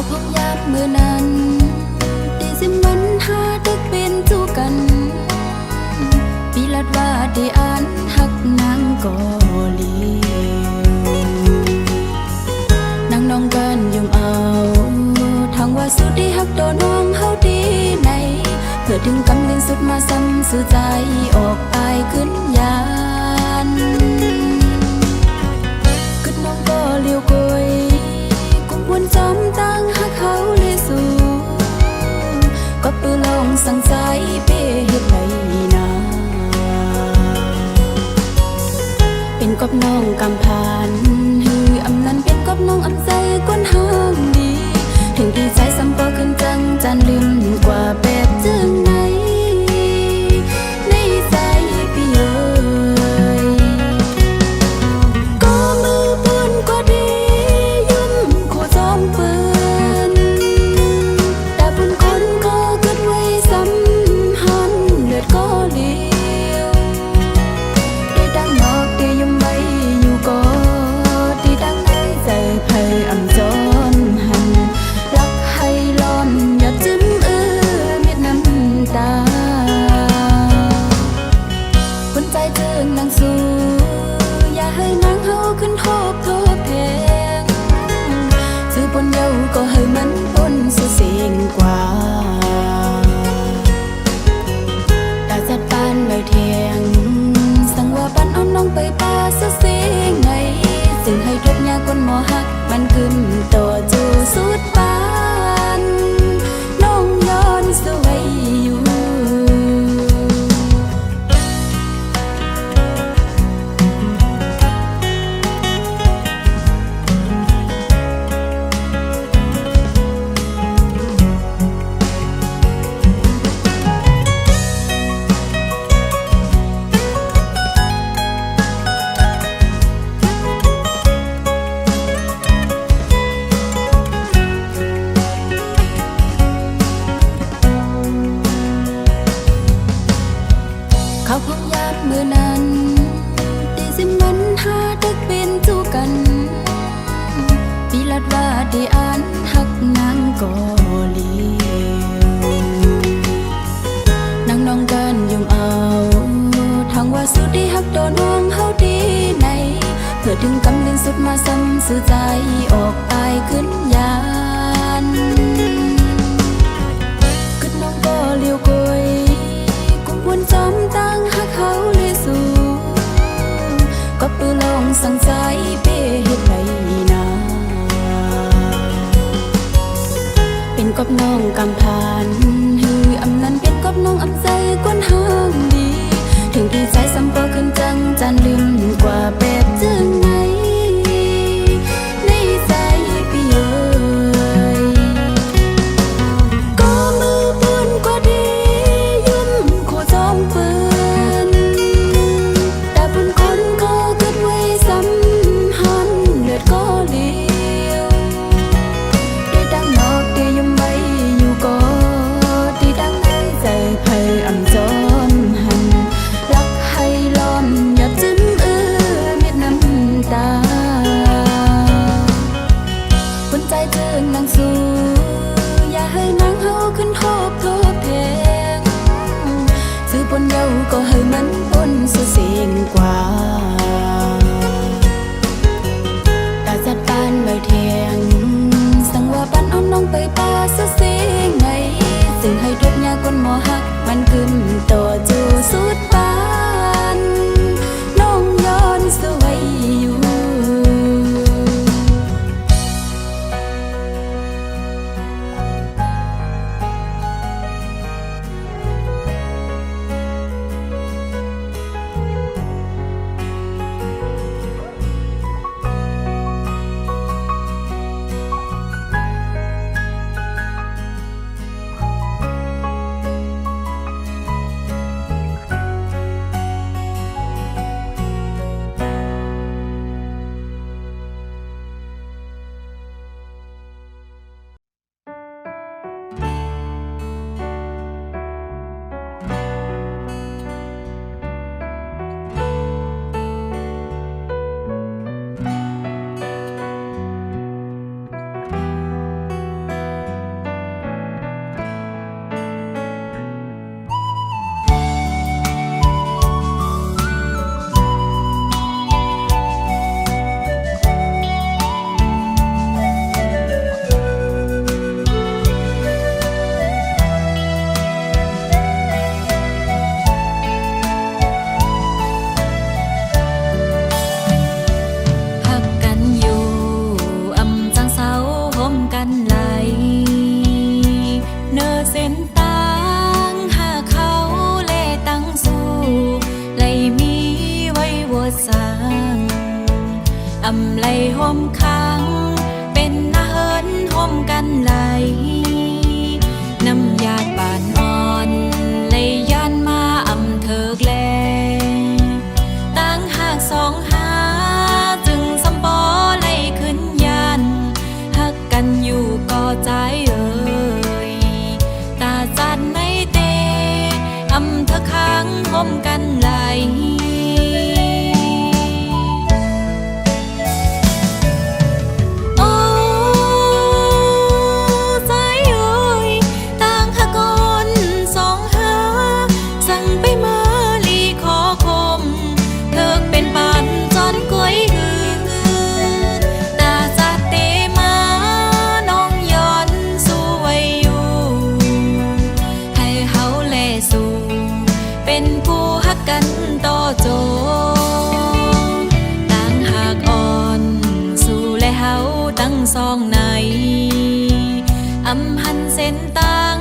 เขาพงยามมือนั้นตีสิมันหาตึกเป็นจูกันปีลัดว่าได้อ่านหักนางกอลีนางน้องกันยมเอาทางว่าสุดที่หักโดนน้องเฮาดีในเพื่อถึงกำลินสุดมาซ้ำสู่ใจออกอายขึ้นยานกึดน้องก็เลี้ยวกยกุมวนจอมตั้งหักเขาเลยสู่ก็ปือลองสั่งใจเป้เฮ็ดไรนาเป็นกบน้องกำพานฮืออำนั้นเป็นกบน้องอำใจก้นห้างดีถึงดีใจซ้ำก็ขึ้นจังจันลืมกว่าแบบจึงไหนในใจพี่เอ๋ยก็มือปืนก็ดียุ่มโคจอมปืนแต่บุญคนก็เกิดไว้สัมพันธ์เลือดก็เลี้ยวได้ดังนอกได้ยุ่มไว้อยู่ก็ดีดังในใจไพ่อำจรหันรักให้ร้อนอย่าจิ้มเม็ดน้ำตาคนใจเจิงนางสู้อย่าให้นางเฮาขึ้นโทบแทงซื้อปนเยาก็ให้มันปนสุเสียงกว่าตาจัดปานใบเทียงสั่งว่าปันเอาน้องไปป่าสุเสียงไงจึงให้ทุกยาคนหมอหักมันขึ้นต่อจูสุดปานน้องย้อนสวยอยู่เขาพงยามมือนั้นตีสิมันหาตึกเป็นจูกันปีลัดว่าได้อ่านหักนางกอลีนางน้องกันยมเอาทางว่าสุดที่หักโดนน้องเฮาดีในเพื่อถึงกำลินสุดมาซ้ำสู่ใจออกอายขึ้นยานกึดน้องก็เลี้ยวกยวนจอมตั้งหักเขาเลยสู่ก็ปือลองสั่งใจเป้เฮ็ดไรนาเป็นกบน้องกำพานฮืออำนั้นเป็นกบน้องอำใจก้นห้างดีถึงดีใจซ้ำก็ขึ้นจังจันลืมกว่าแบบจึงไหนในใจพี่เอ๋ยก็มือปืนก็ดียุ่มโคจอมปืนแต่บุญคนก็เกิดไว้สัมพันธ์เลือดก็เลี้ยวได้ดังนอกได้ยุ่มไว้อยู่ก็ดีดังในใจไพ่อำจรหันรักให้ร้อนอย่าจิ้มเม็ดน้ำตาคนใจเจิงนางสู้อย่าให้นางเฮาขึ้นโทบแทงซื้อปนเยาก็ให้มันปนสุเสียงกว่าตาจัดปานใบเทียงสั่งว่าปันเอาน้องไปป่าสุเสียงไงจึงให้ทุกยาคนหมอหักมันขึ้นต่อจูสุดปานน้องย้อนสวยอยู่ ส้นตั้งหาเขาเล่ตั้งสู้ไลมีไว้วดสังอำไลห่มค้างเป็นนาเฮินห่มกันไหลน้ำยาดบานอ่อนไลยันมาอำเถิกแลตั้งหากสองหาจึงสำปอไลขึ้นยันหักกันอยู่ก่อใจเอ่ยตาจันในเตอำเธอค้างห่มกันไหลเป็นผู้ฮักกันต่อโจต่างหากอ่อนสู่และเฮาตั้งซองในอำหันเส้นตั้ง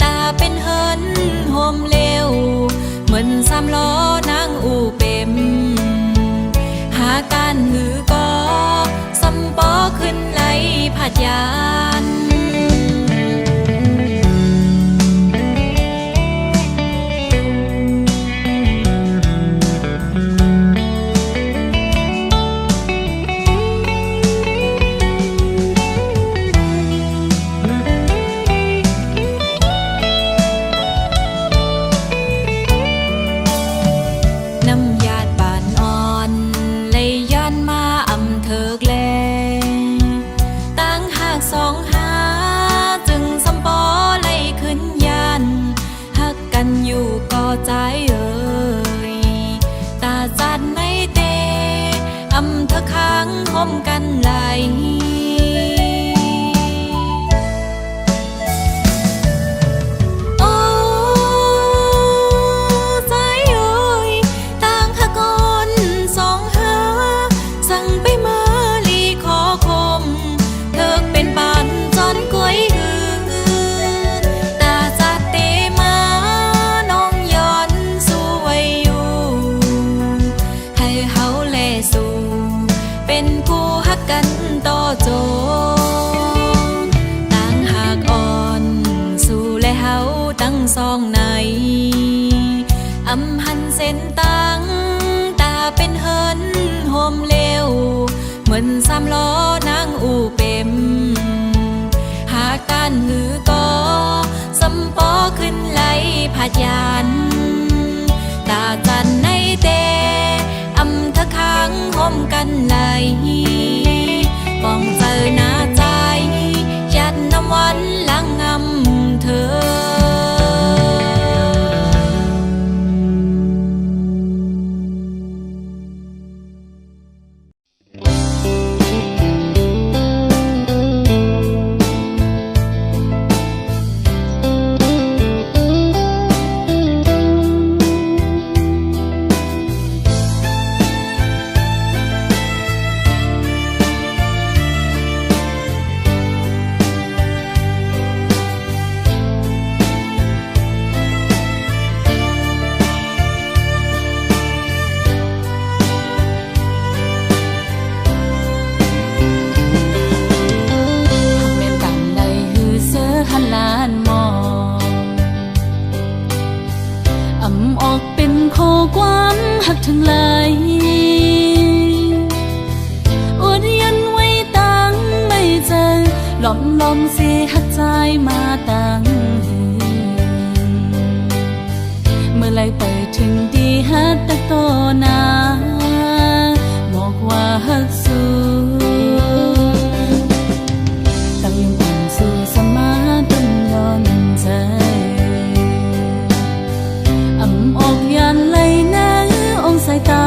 ตาเป็นเฮินโฮมเลวเหมือนสามล้อนางอูเป็มหาการหือก็สำปอขึ้นไหลผัดยานสองหาจึงสำปอไล่ขึ้นยันหักกันอยู่ก่อใจเอ่ยตาจันในเตอำเธอค้างห่มกันไหลเป็นผู้ฮักกันต่อโจต่างหากอ่อนสู่และเฮาตั้งซองในอำหันเส้นตั้งตาเป็นเฮินโฮมเลวเหมือนสามล้อนางอูเป็มหาการหือก็สำปอขึ้นไหลผัดยานตาจันในเตอำเธอค้างห่มกันไหลป้องเจอหน้าใจยัดน้ำวันลังงำเธอหักทั้งหลายอดยันไว้ตั้งไม่เจอหลอมเสียหักใจมาตั้งเมื่อไรไปถึงดีฮัดตะโตนาบอกว่าฮักสู้ตั้งยังอ่อนสู้สมาต้นย้อนใจออกยันไหลนะองสายตา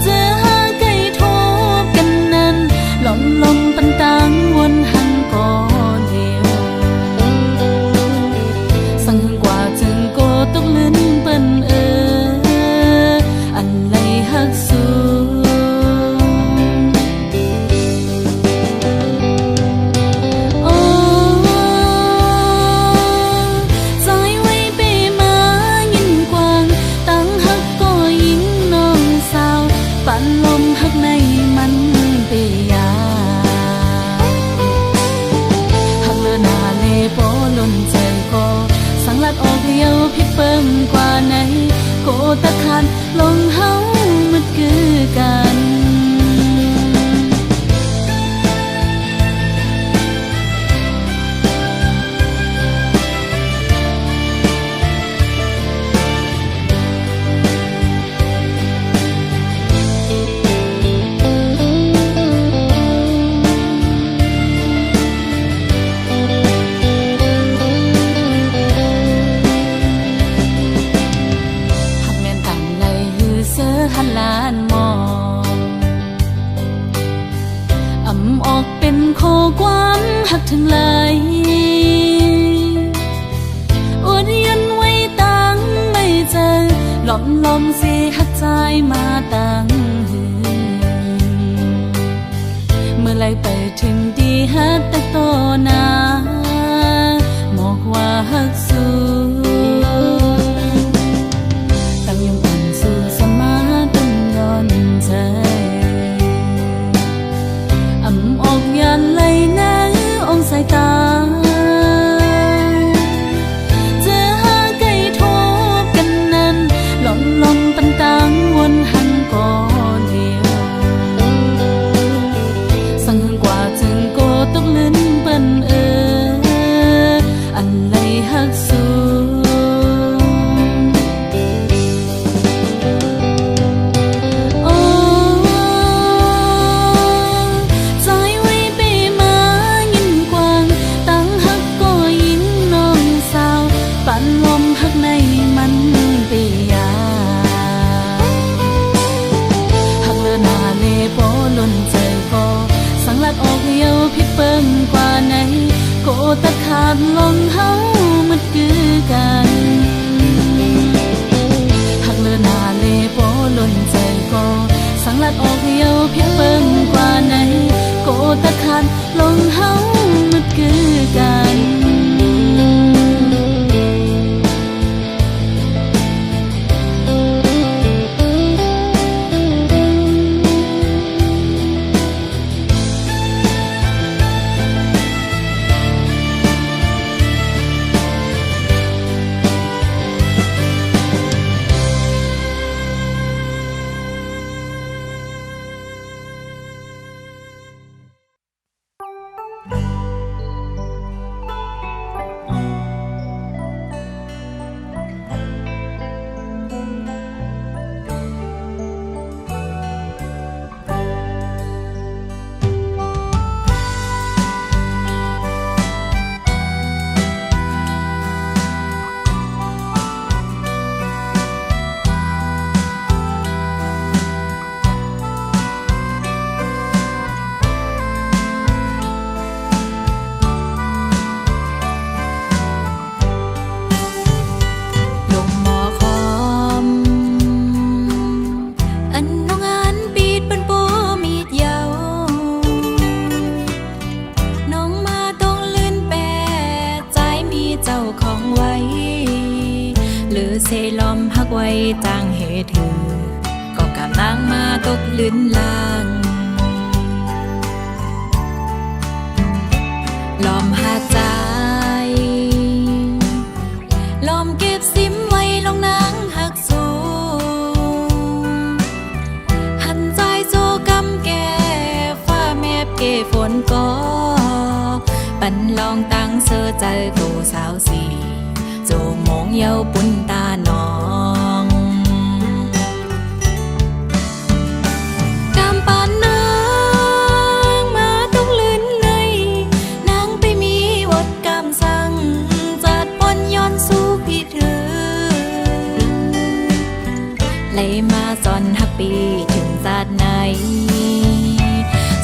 เจอหาไก่ทบกันนั้นลมปันตังวนหังก่อ เยาพิเปิ่มกว่าไหนโกตะคันลงเฮามันคือกันหันล้านมองอำออกเป็นข้อความหักถึงไหลอดยันไว้ตั้งไม่เจอหลอมสิหักใจมาตั้งหืเมื่อไรไปถึงดีฮัดแต่โตนาบอกว่าหักสู้สายตาจะหาไก่ทบกันนั้นลมปันตังวนหันก่อเดียวสั่งกว่าจึงโกตกลิ้นเปิ้นอันไรหักสูออกเยาพิเปิ่มกว่าไหนโกตะขาดลงเฮามันคือกันหักเลือนาเลโปล้นใจก็สังลัดออกเยาพิเปิ่มกว่าไหนโกตะขาดลงเฮามันคือกันเซลอมหักไว้จางเหตุถือก็กำลังมาตกลื่นลางลอมหาใจลอมเก็บซิมไว้ลงนางหักสูหันใจโจกำแก่ฟ้าแมบเกฝนก็ปันลองตั้งเสื้อใจโตสาวสีโจมองเยาปุ่นตาหนองกำปานนางมาต้องลื่นในนางไปมีวดกำสั่งจัดปนย้อนสู้พี่เธอเลยมาสอนหักปีถึงจัดไหน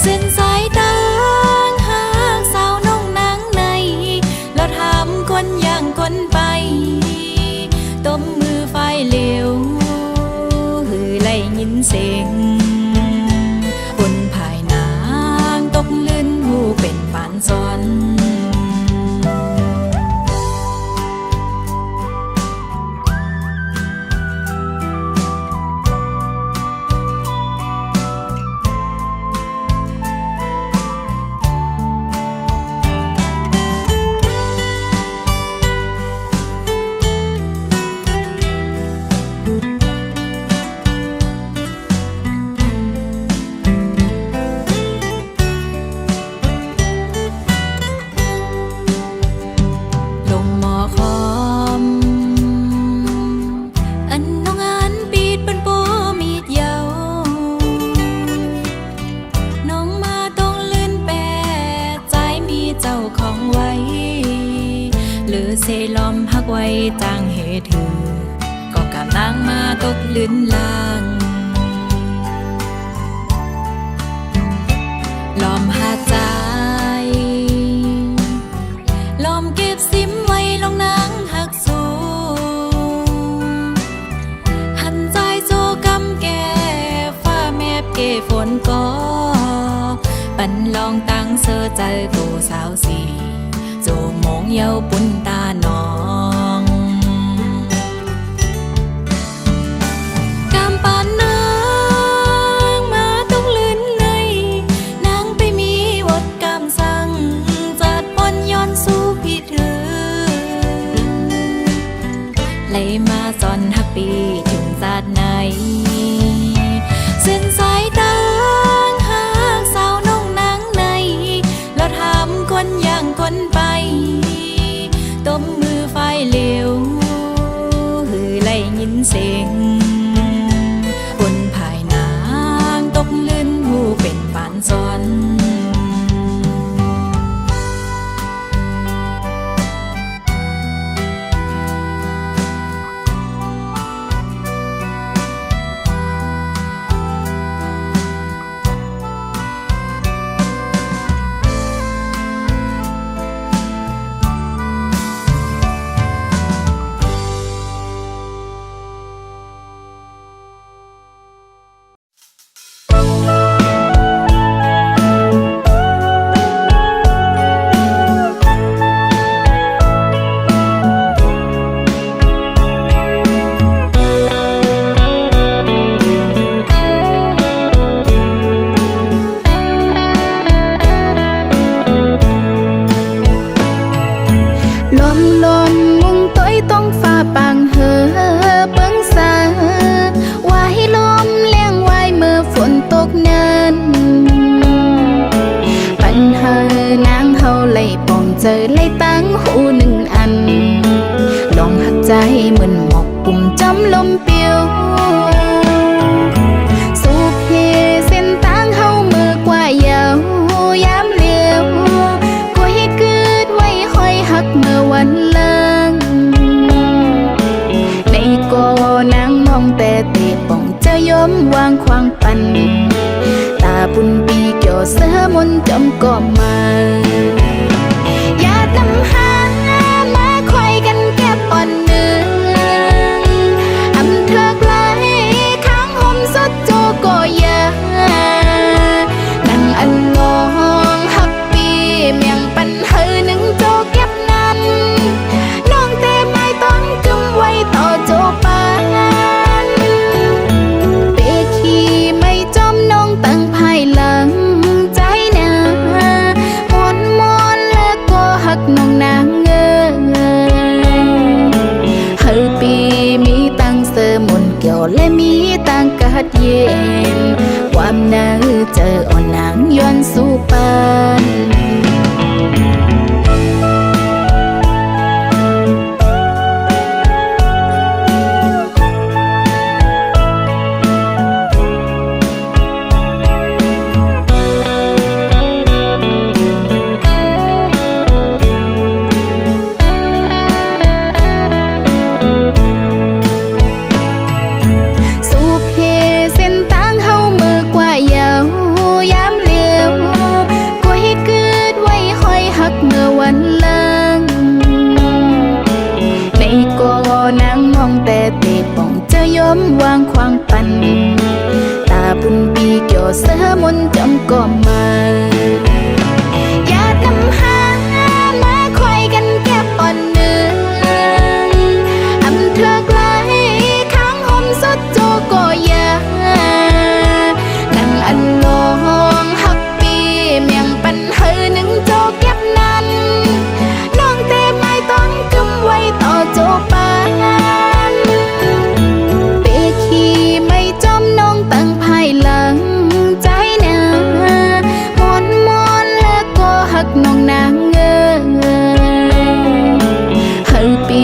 เส้นสายตางหากสาวน้องนางในแล้วถามคนอย่างคนไปต้มมือไฟ เซลอมพักไว้จางเหตุถือก็กำลังมาตกลื่นลางลอมหาใจลอมเก็บซิมไว้ลงนางหักสูหันใจโจกำแก่ฟ้าแมบเกฝนก็ปันลองตั้งเสอใจโตสาวสีโจมองเยาปุ่นตาน้องกำปานนางมาต้องลื่นในนางไปมีวดกำสั่งจัดปนย้อนสู้พี่ถือไหลมาจอนฮักปีถึงจัดไหนเส้นสายตางหากสาวน้องนางในเราทำคนอย่างคนไปตบมือไฟเหลวหือไล่ยินเสียงบนภายนางตกลื่นหูเป็นปานซ้อนเจอไล่ตั้งหูหนึ่งอันลองหักใจเหมือนหมอกปุ่มจำลมเปียวสูบเฮเส้นตั้งเฮามือกว่ายาวยามเลี้ยวก็ให้เกิดไว้คอยหักเมื่อวันเลิงในก็นางมองแต่เตะป่องเจอยอมวางควางปันตาปุ่นปีเกี่ยวเสือมนจำก็มาน้ำหามาคอยกันแก็บอ่อนเนื้ออำเธอไกลข้างห่มสดโจก็ยานั่งอันลองหักปีเมียงปันเฮอหนึ่งโจเก็บนั้นน้องเตไม่ต้องกึมไว้ต่อโจปานเปขี้ไม่จอมน้องตั้งภายหลังใจนน้องนางเงเฮอปีมีตังเสมนเกี่ยวและมีตังกัดเย็นความน่าเจออ่อนนางย้อนสู่ปานวางควางปันตาปุ่นปีเกี่ยวเสือมนจำก็มาอย่าน้ำหามาคอยกันแก็บอ่อนเนื้ออำเธอไกลข้างห่มสดโจก็ยานั่งอันลองหักปีเมียงปันเฮอหนึ่งโจเก็บนั้นน้องเตไม่ต้องกึมไว้ต่อโจปานตั้งภายหลังใจนามอนแล้วก็หักน้องนางเงเฮอปี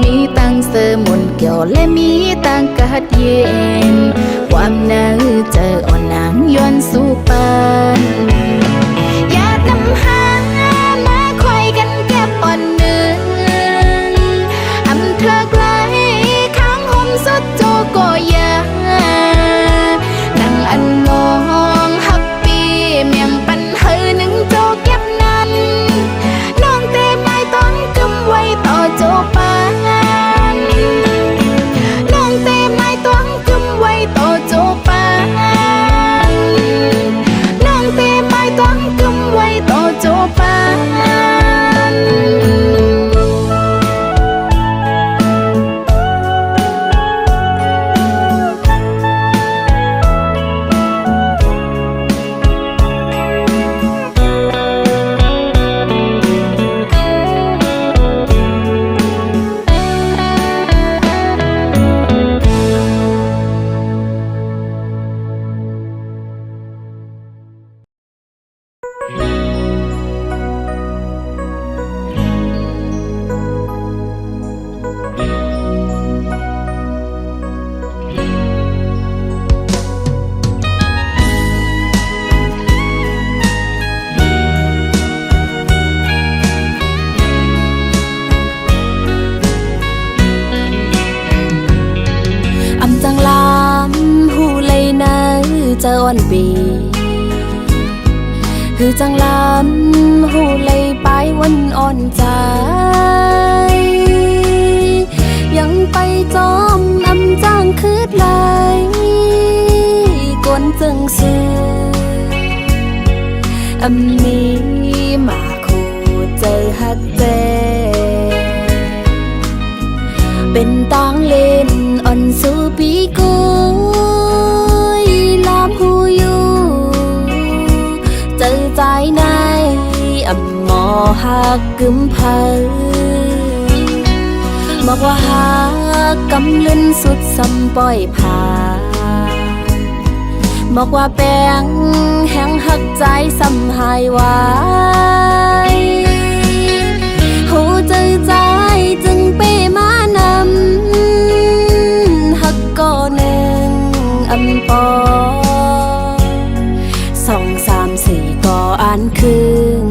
มีตังเสมนเกี่ยวและมีตังกัดเย็นความน่าเจออ่อนนางย้อนสู่ปานอย่าน้ำหามาคอยกันแก็บอ่อนเนื้อ เจออ่อนปีคือจังลำหูเลยไปวันอ่อนใจยังไปจอมอำจ้างคืดไหลกวนจึงซื้ออำมีมาคู่ใจฮักเจเป็นตางเล่นอ่อนสู่ปีกุยลามหูอยู่เจอใจในอำหมอหักกึมเพอบอกว่าหักกำลึนสุดสำปล่อยผ่าบอกว่าแป้งแห้งหักใจสำหายไว้หูเจอใจจึงเป้มานำหักก่อหนึ่งอำปอ2 3 4ก่ออ่านคืน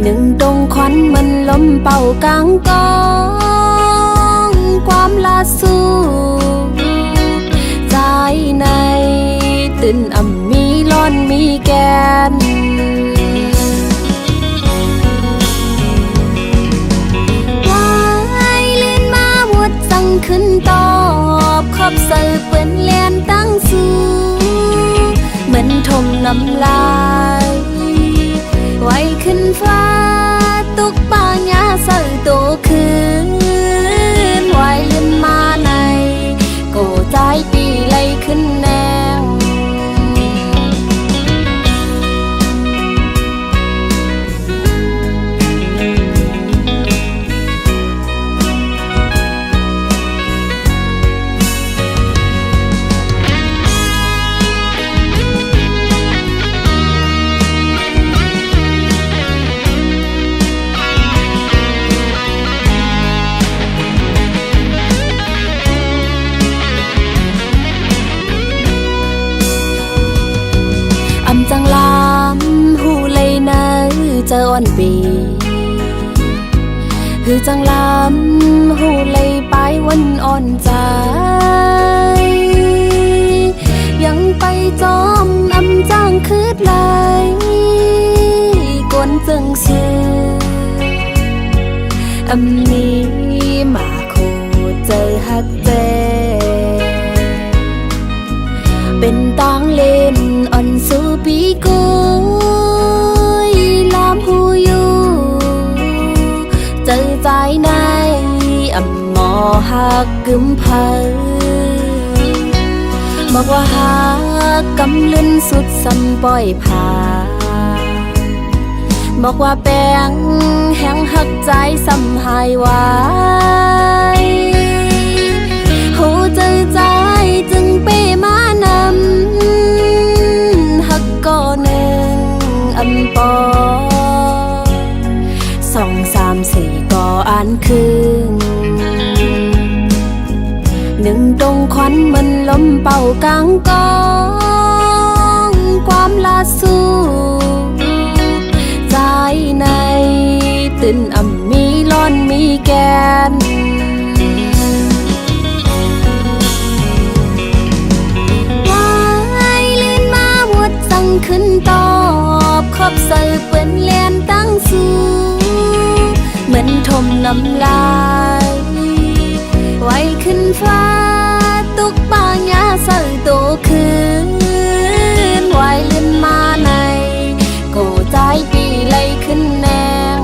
หนึ่งตรงควันมันลมเป่ากลางกองความลาสู้ใจในตื่นอ่ำมีร้อนมีแกนวายลื่นมาหมดสั่งขึ้นตอบขอบเสือเปื้อนเลียนตั้งสู้เหมือนทมน้ำลายไว้ขึ้นฟ้าตุกป่าหญ้าเสือโตคืนไว้ลื่นมาในโกใจปีไหลขึ้นแนวจังลำหูเลยนะเจออ่อนปีคือจังลำหูเลยไปวันอ่อนใจยังไปจอมอำจ้างคืดไหลกวนจึงซื้ออำมีมาคู่ใจฮักเจเป็นตางเล่นอ่อนสู่ปีกุยลามหูอยู่เจอใจในอำหมอหักกึมเพอบอกว่าหักกำลึนสุดสำปล่อยผ่าบอกว่าแป้งแห้งหักใจสำหายไว้หูเจอใจจึงเป้มานำหักก่อหนึ่งอำปอ2 3 4ก่ออ่านคืนหนึ่งตรงควันมันลมเป่ากลางกองความลาสู้ใจในตื่นอ่ำมีร้อนมีแกนขึ้นตอบขอบเสือเปื้อนเลียนตั้งสู้เหมือนทมน้ำลายไว้ขึ้นฟ้าตุกป่าหญ้าเสือโตคืนไว้ลื่นมาในโกใจปีไหลขึ้นแนว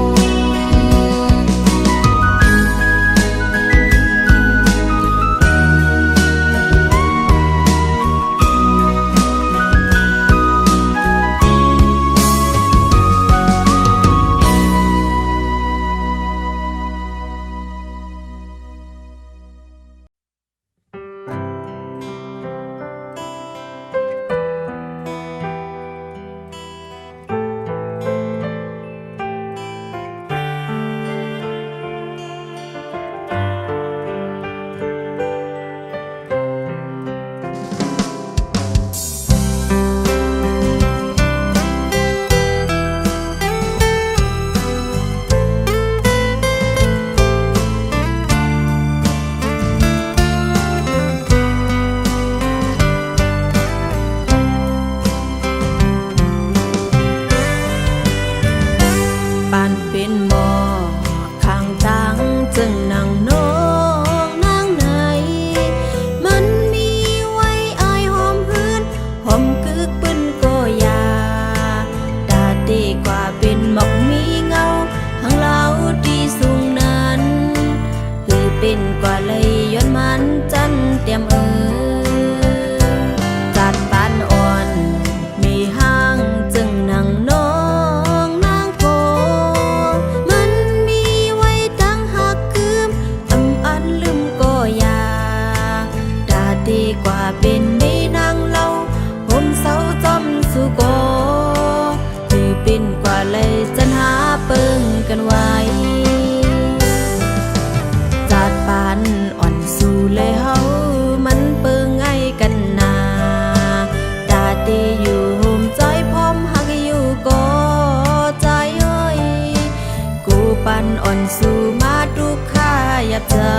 อ่อนสู่มาทุกข้ายับเจอ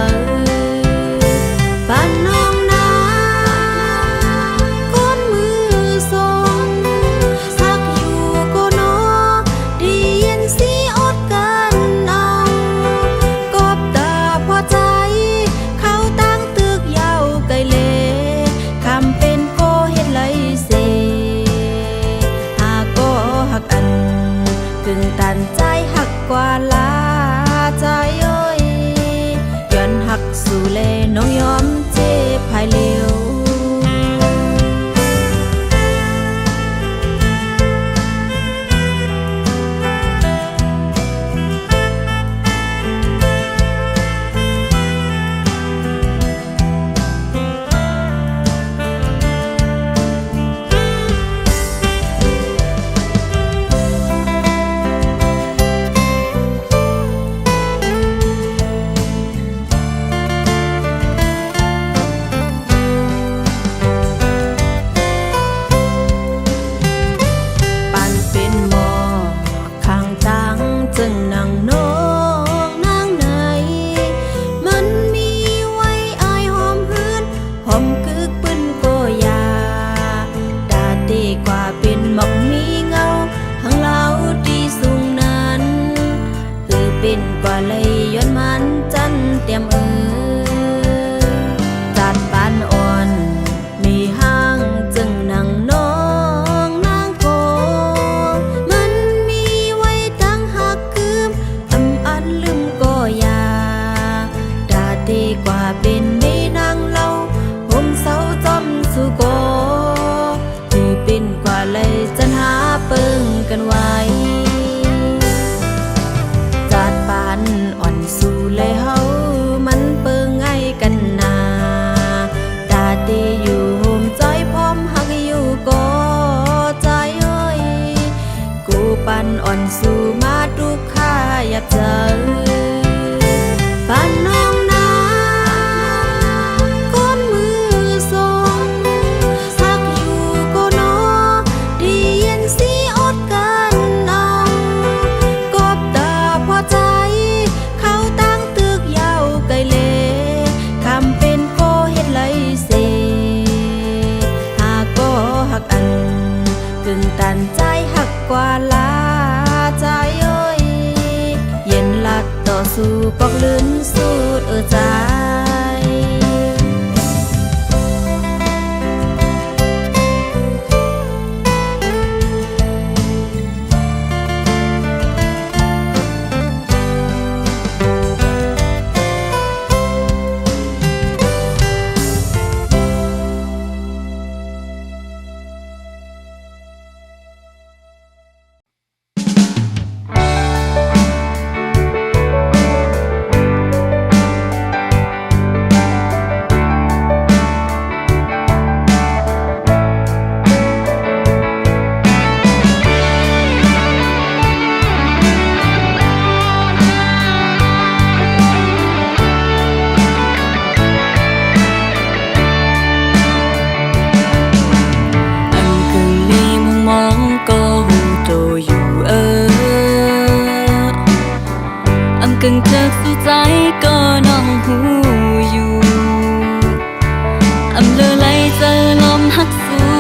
บ้านน้องนาคนมือสองสักอยู่ก็นอได้ยินสีอดกันเอากอบตาพอใจเขาตั้งตึกยาวไกลเลคำเป็นโกเฮ็ดไรเสหาก็หักอันกึ่งตันใจหักกว่าลาใจเอ้ยย้อนหักสู่เลน้องยอมเจ็บภายเร็วจึงนั่งนองนั่งไหนมันมีไว้อายหอมเฮือนหอมกึกปืนก็ยาดาดีกว่าเป็นหมอกมีเงาหังเล่าดีสูงนั้นเป็นกว่าเลยย้อนมันจันเตรียมจัดปานอ่อนมีห้างจึงนั่งนองนั่งโคมันมีไว้ตั้งหักคืมอันลืมก็ยาดาดีกว่าเป็นไม่นางเล่าผมเศร้าจอมสู่โกที่เป็นกว่าเลยจันหาเปิงกันไว้จัดปานอ่อนสู่เลยเฮามันเปิงไงกันนาดาดีอยู่โฮมใจพร้อมหักอยู่ก็ใจเอ้ยกูปันอ่อนสู่มาทุกข้ายับเจอปันน้องนาคนมือสองสักอยู่ก็นอได้ยินสีอดกันเอากอบตาพอใจเขาตั้งตึกยาวไกลเลคำเป็นโกเฮ็ดไรเสหาก็หักอันกึ่งตันใจหักกว่าลาใจเอ้ยเย็นลัดต่อสู้ปอกลื่นสูดใจกึ่งเธอสู่ใจก็น้องหูอยู่เลอไหลเจอลมหักสู่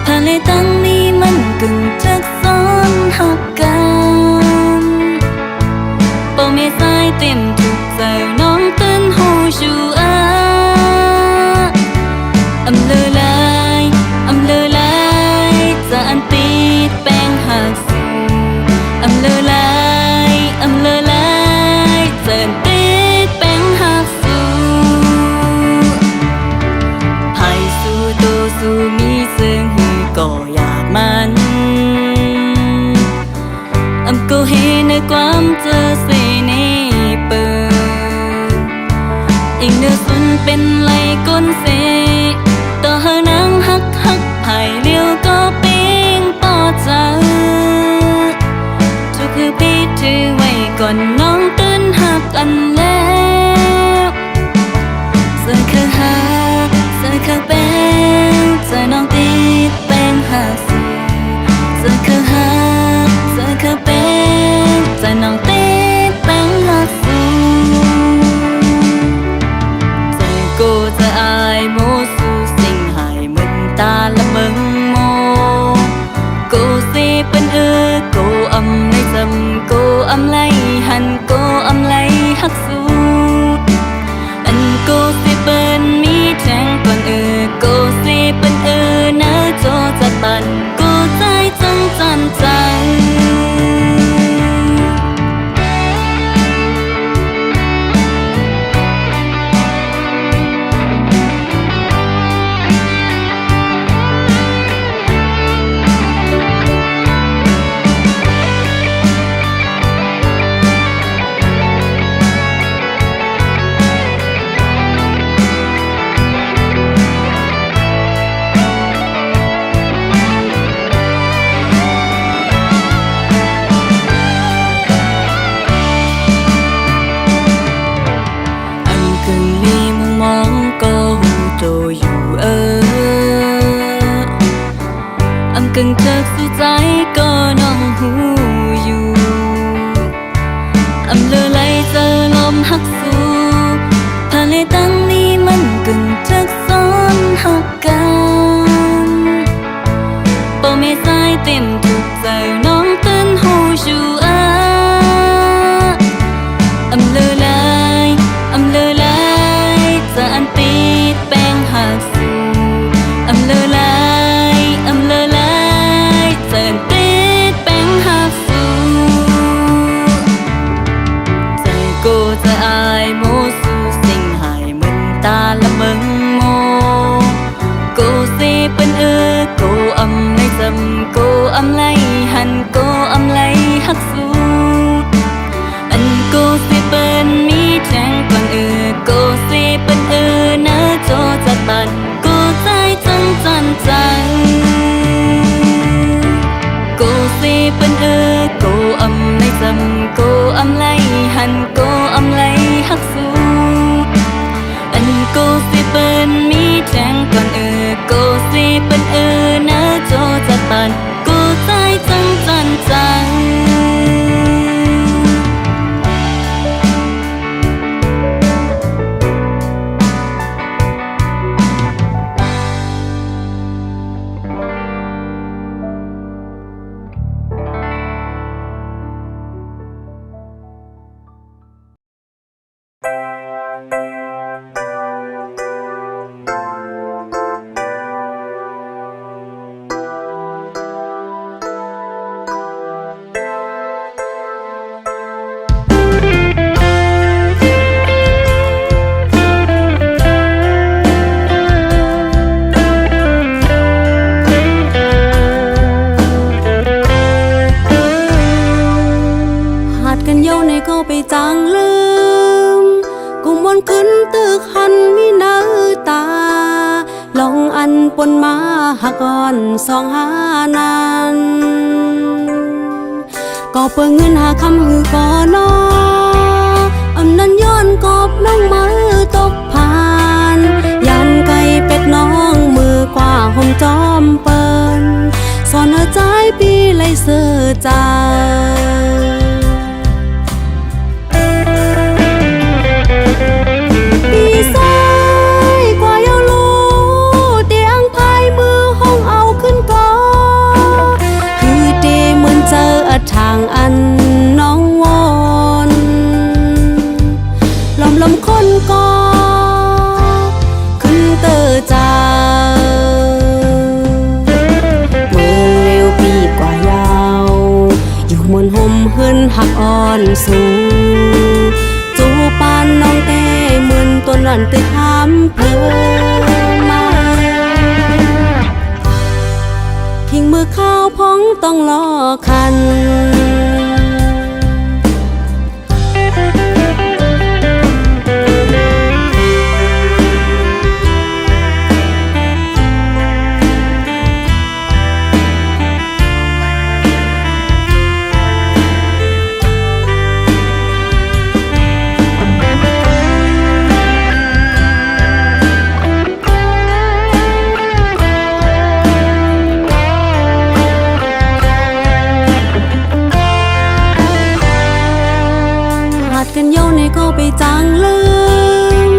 ทะเลตั้งนี้มันกึ่งจักซ้อนหักกันเป่าเมสายเต็มทุกใจน้องตื่นหูชูเลอไหลเลอไหลจะอันติดแป้งหักสู่เลอไหลเลอไหลเส้นติดแป้งหักสู่ไผ่สู่ตัวสู่มีซึ่งหือก็อยากมันก็เห็นในความเจอเสน่ห์เปิดอีกเนื้อสุนเป็นไหลก้นเสต่อเฮานางหักไผ่เลี้ยวก็ปิ้งต่อเจอทุกคือปีถือไว้ก่อนน้องตื่นหักกันแล้วเสื้อคือหักเสื้อคือแป้งใจน้องติดแป้งหักสู่เสื้อคือหักเสื้อคือแป้งใจน้องติดแป้ง giờ nón tên hồ dù á âm lơ lai giờ anh tít beng hạt su âm lơ lai giờ anh tít beng hạt su giờ cô giờ ai mô su sinh hài mình ta là mừng mô cô si bên cô âm lấy dầm cô âm lấy hành cô âm lấy hắc su anh cô si bên mi trang còn cô si bên nỡ cho cha tàn cô tay chân chân chân cô si bên cô âm lấy dầm cô âm lấy hành cô âm lấy hắc su anh cô si bên mi trang còn cô si bên nỡ cho cha tàn cô tay chân chân chânไปจางลืมกูมวนขึ้นตึกหันมีหน้าตาลองอันปนมาหักอ่อนสองหานั้นก็เปิงเงินหาคำหือก่อนออำนั้นย้อนกอบน้องมือตกผ่านยันไก่เป็ดน้องมือกว่าห่มจอมเปิ้นสอนหัวใจปีไลเสือใจทางอันน้องวอนลมคนก็ขึ้นเตอจาเมื่อเร็วปีกว่ายาวอยู่มนห่มเฮินหักอ่อนสูจูปานน้องแต่เหมือนต้นรันตึกหามเพลมาทิ้งมือข้าวพ้องต้องรอคันกันโยในก็ไปจางลืม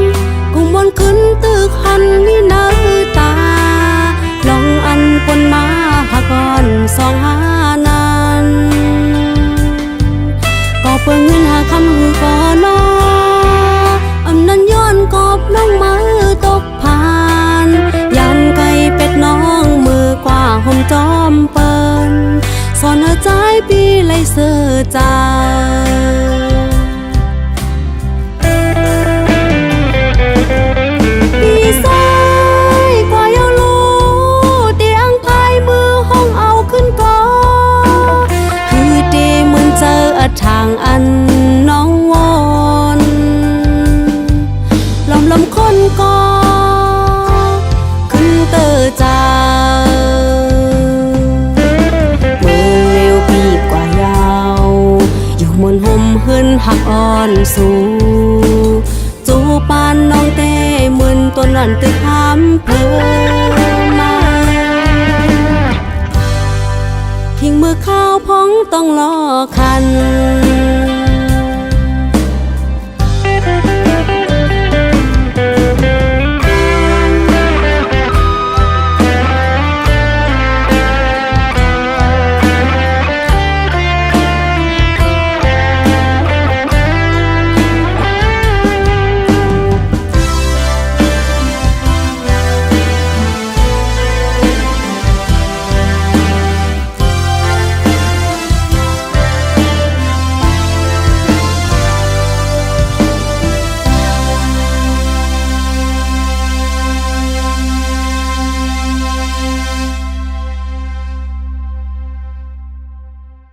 กุมบนขึ้นตึกหันมีหน้าตาลองอันปนมาหักก่อนสองหานั้นก็เปิงเงินหาคำหือก่อนออำนั้นย้อนกอบน้องมือตกผ่านยันไก่เป็ดน้องมือกว่าห่มจอมเปิ้นสอนหัวใจปีไลเสือใจทางอันน้องวอนลมคนก็ขึ้นเตอจาเมื่อเร็วปีกว่ายาวอยู่มนห่มเฮินหักอ่อนสูจูปานน้องแต่เหมือนต้นรันตึกหามเพลมาทิ้งมือข้าวพ้องต้องรอคัน